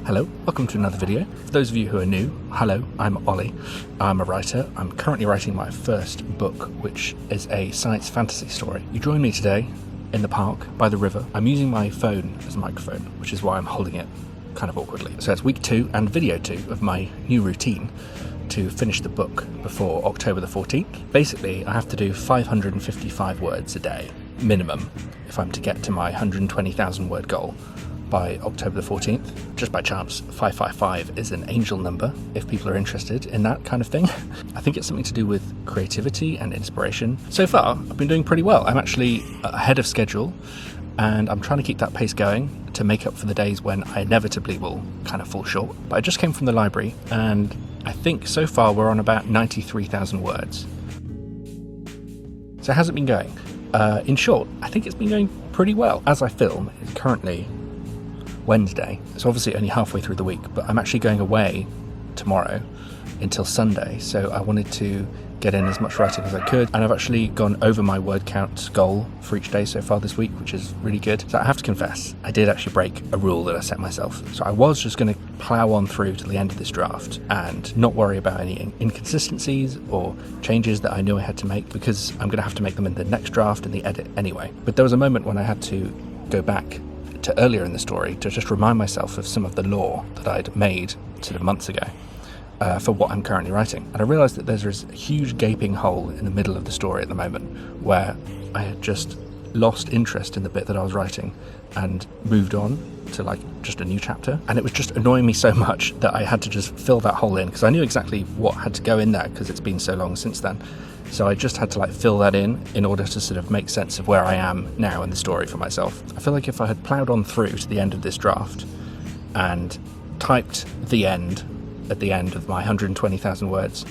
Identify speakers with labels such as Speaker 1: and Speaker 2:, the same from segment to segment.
Speaker 1: Hello, welcome to another video. For those of you who are new, hello, I'm Ollie. I'm a writer. I'm currently writing my first book, which is a science fantasy story. You join me today in the park by the river. I'm using my phone as a microphone, which is why I'm holding it kind of awkwardly. So it's week 2 and video 2 of my new routine to finish the book before October the 14th. Basically, I have to do 555 words a day, minimum, if I'm to get to my 120,000 word goal by October the 14th. Just by chance, 555 is an angel number, if people are interested in that kind of thing. I think it's something to do with creativity and inspiration. So far, I've been doing pretty well. I'm actually ahead of schedule, and I'm trying to keep that pace going to make up for the days when I inevitably will kind of fall short. But I just came from the library, and I think so far we're on about 93,000 words. So how's it been going? In short, I think it's been going pretty well. As I film, it's currently Wednesday. It's obviously only halfway through the week, but I'm actually going away tomorrow until Sunday, so I wanted to get in as much writing as I could, and I've actually gone over my word count goal for each day so far this week, which is really good. So I have to confess, I did actually break a rule that I set myself. So I was just going to plough on through to the end of this draft and not worry about any inconsistencies or changes that I knew I had to make, because I'm going to have to make them in the next draft and the edit anyway. But there was a moment when I had to go back to earlier in the story to just remind myself of some of the lore that I'd made sort of months ago for what I'm currently writing. And I realised that there's this huge gaping hole in the middle of the story at the moment where I had just lost interest in the bit that I was writing and moved on to like just a new chapter, and it was just annoying me so much that I had to just fill that hole in, because I knew exactly what had to go in there because it's been so long since then. So I just had to like fill that in order to sort of make sense of where I am now in the story for myself. I feel like if I had ploughed on through to the end of this draft and typed the end at the end of my 120,000 words,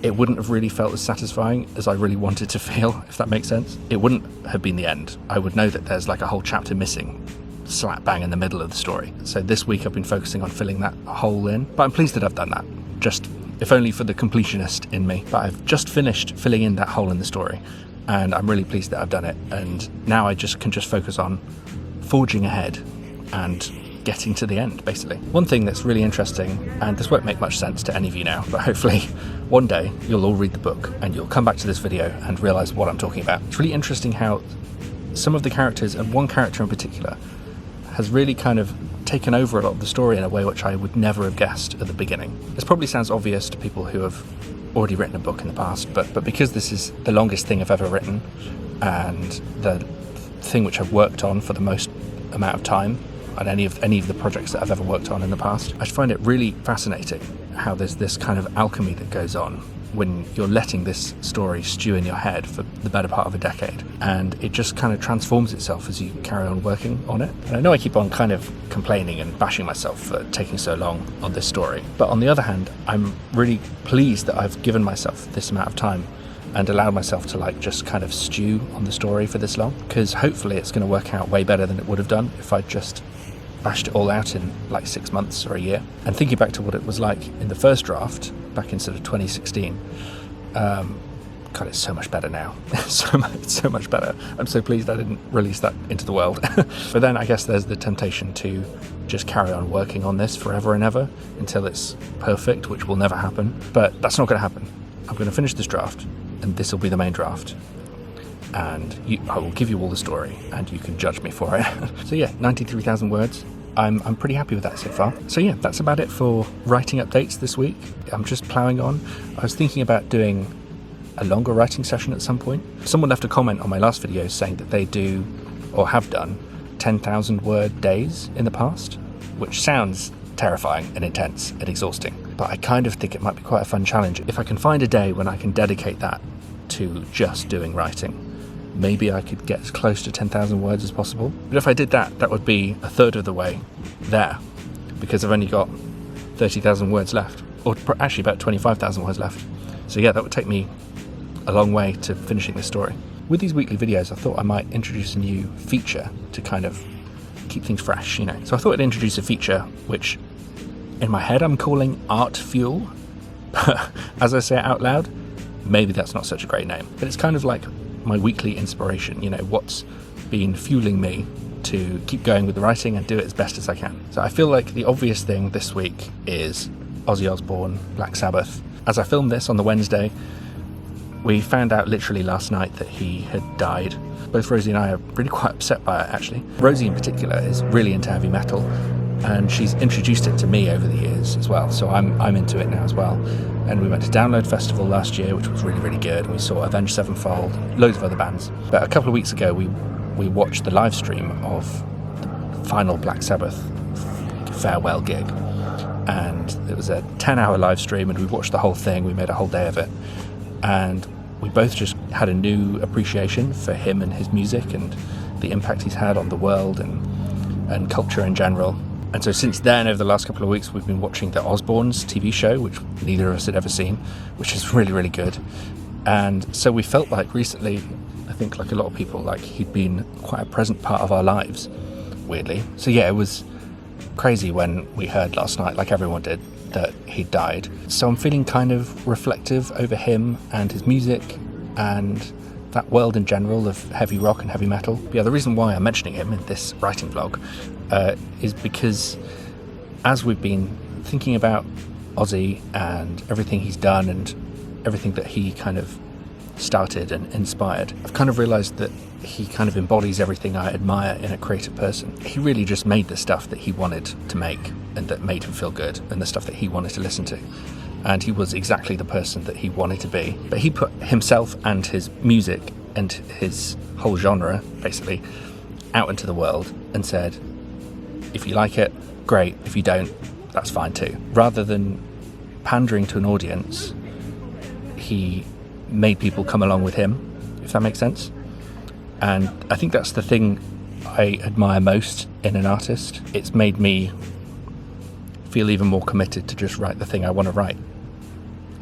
Speaker 1: it wouldn't have really felt as satisfying as I really wanted to feel, if that makes sense. It wouldn't have been the end. I would know that there's like a whole chapter missing, slap bang in the middle of the story. So this week I've been focusing on filling that hole in, but I'm pleased that I've done that. Just if only for the completionist in me. But I've just finished filling in that hole in the story, and I'm really pleased that I've done it. And now I can just focus on forging ahead and getting to the end, basically. One thing that's really interesting, and this won't make much sense to any of you now, but hopefully one day you'll all read the book and you'll come back to this video and realise what I'm talking about. It's really interesting how some of the characters, and one character in particular, has really kind of taken over a lot of the story in a way which I would never have guessed at the beginning. This probably sounds obvious to people who have already written a book in the past, but because this is the longest thing I've ever written and the thing which I've worked on for the most amount of time on any of the projects that I've ever worked on in the past, I find it really fascinating how there's this kind of alchemy that goes on when you're letting this story stew in your head for the better part of a decade, and it just kind of transforms itself as you carry on working on it. And I know I keep on kind of complaining and bashing myself for taking so long on this story, but on the other hand, I'm really pleased that I've given myself this amount of time and allowed myself to like just kind of stew on the story for this long, because hopefully it's going to work out way better than it would have done if I just bashed it all out in like 6 months or a year. And thinking back to what it was like in the first draft back in sort of 2016, God, it's so much better now. so much better. I'm so pleased I didn't release that into the world. But then I guess there's the temptation to just carry on working on this forever and ever until it's perfect, which will never happen. But that's not going to happen. I'm going to finish this draft, and this will be the main draft, and I will give you all the story and you can judge me for it. So yeah, 93,000 words. I'm pretty happy with that so far. So yeah, that's about it for writing updates this week. I'm just ploughing on. I was thinking about doing a longer writing session at some point. Someone left a comment on my last video saying that they do or have done 10,000 word days in the past, which sounds terrifying and intense and exhausting, but I kind of think it might be quite a fun challenge. If I can find a day when I can dedicate that to just doing writing, maybe I could get as close to 10,000 words as possible. But if I did that, that would be a third of the way there, because I've only got 30,000 words left, or actually about 25,000 words left. So yeah, that would take me a long way to finishing this story. With these weekly videos, I thought I might introduce a new feature to kind of keep things fresh, you know. So I thought I'd introduce a feature which in my head I'm calling Art Fuel. As I say it out loud, maybe that's not such a great name, but it's kind of like my weekly inspiration, you know, what's been fueling me to keep going with the writing and do it as best as I can. So I feel like the obvious thing this week is Ozzy Osbourne, Black Sabbath. As I filmed this on the Wednesday, we found out literally last night that he had died. Both Rosie and I are really quite upset by it, actually. Rosie in particular is really into heavy metal, and she's introduced it to me over the years as well, so I'm into it now as well. And we went to Download Festival last year, which was really, really good, and we saw Avenged Sevenfold, loads of other bands. But a couple of weeks ago, we watched the live stream of the final Black Sabbath farewell gig, and it was a 10-hour live stream, and we watched the whole thing. We made a whole day of it, and we both just had a new appreciation for him and his music and the impact he's had on the world and culture in general. And so since then, over the last couple of weeks, we've been watching the Osbournes TV show, which neither of us had ever seen, which is really, really good. And so we felt like recently, I think like a lot of people, like he'd been quite a present part of our lives, weirdly. So yeah, it was crazy when we heard last night, like everyone did, that he died. So I'm feeling kind of reflective over him and his music and that world in general of heavy rock and heavy metal. Yeah, the reason why I'm mentioning him in this writing vlog is because as we've been thinking about Ozzy and everything he's done and everything that he kind of started and inspired, I've kind of realised that he kind of embodies everything I admire in a creative person. He really just made the stuff that he wanted to make and that made him feel good, and the stuff that he wanted to listen to. And he was exactly the person that he wanted to be. But he put himself and his music and his whole genre, basically, out into the world and said, if you like it, great. If you don't, that's fine too. Rather than pandering to an audience, he made people come along with him, if that makes sense. And I think that's the thing I admire most in an artist. It's made me feel even more committed to just write the thing I want to write.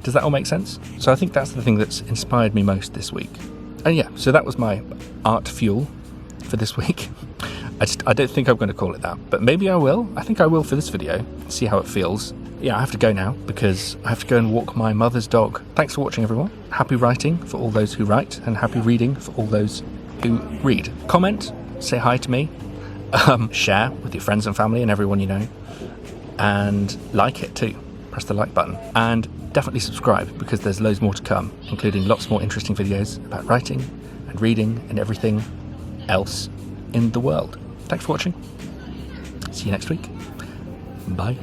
Speaker 1: Does that all make sense? So I think that's the thing that's inspired me most this week. And yeah, so that was my art fuel for this week. I don't think I'm going to call it that, but maybe I will. I think I will for this video, see how it feels. Yeah, I have to go now because I have to go and walk my mother's dog. Thanks for watching, everyone. Happy writing for all those who write, and happy reading for all those who read. Comment, say hi to me, share with your friends and family and everyone you know, and like it too. Press the like button, and definitely subscribe because there's loads more to come, including lots more interesting videos about writing and reading and everything else in the world. Thanks for watching. See you next week. Bye.